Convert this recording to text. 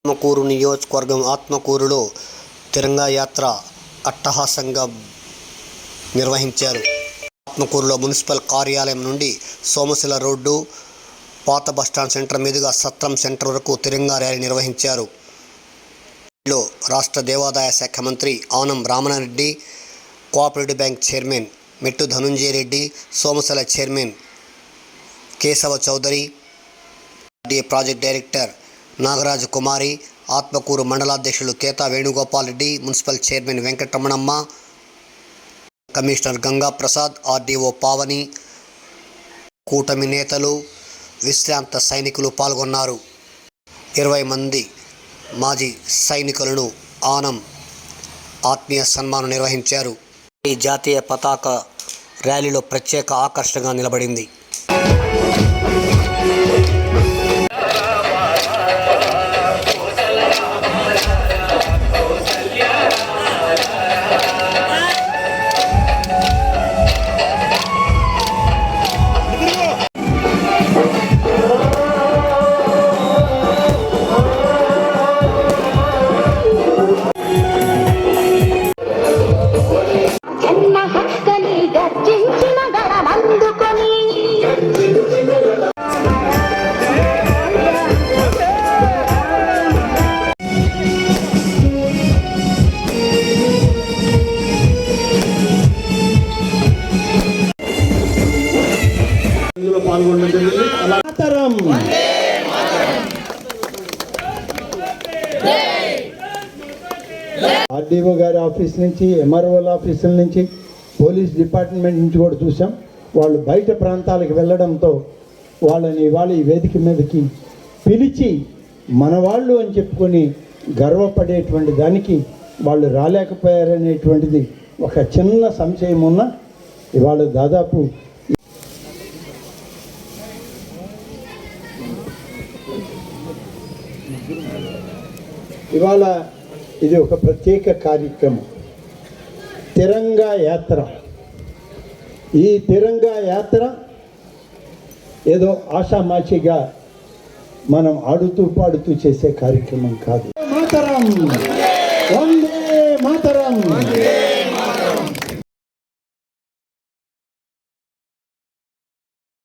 ఆత్మకూరు నియోజకవర్గం ఆత్మకూరులో తిరంగా యాత్ర అట్టహాసంగా నిర్వహించారు. ఆత్మకూరులో మున్సిపల్ కార్యాలయం నుండి సోమశిల రోడ్డు, పాత బస్టాండ్ సెంటర్ మీదుగా సత్రం సెంటర్ వరకు తిరంగా ర్యాలీ నిర్వహించారు. లో రాష్ట్ర దేవాదాయ శాఖ మంత్రి Anam Ramanareddy, cooperative bank chairman Mettu Dhanunjaya Reddy, Somasila chairman Kesava Chowdary, project director Nagaraju Kumari, Atmakur మండలాధ్యక్షులు Ketha Venugopal Reddy, municipal chairman Venkataramanamma, commissioner Ganga Prasad, RDO Pavani, కూటమి నేతలు, విశ్రాంత సైనికులు పాల్గొన్నారు. 20 మంది మాజీ సైనికులను ఆనం ఆత్మీయ సన్మానం నిర్వహించారు. ఈ జాతీయ పతాక ర్యాలీలో ప్రత్యేక ఆకర్షణగా నిలబడింది. ఆర్డీఓ గారి ఆఫీస్ నుంచి, ఎంఆర్ఓల ఆఫీసుల నుంచి, పోలీస్ డిపార్ట్మెంట్ నుంచి కూడా చూసాం. వాళ్ళు బయట ప్రాంతాలకు వెళ్ళడంతో వాళ్ళని ఇవాళ ఈ వేదిక మీదకి పిలిచి మన వాళ్ళు అని చెప్పుకొని గర్వపడేటువంటి దానికి వాళ్ళు రాలేకపోయారనేటువంటిది ఒక చిన్న సంశయం ఉన్న ఇవాళ దాదాపు ఇవాళ ఇది ఒక ప్రత్యేక కార్యక్రమం, తిరంగా యాత్ర. ఈ తిరంగా యాత్ర ఏదో ఆషామాషిగా మనం ఆడుతూ పాడుతూ చేసే కార్యక్రమం కాదు. మాతరం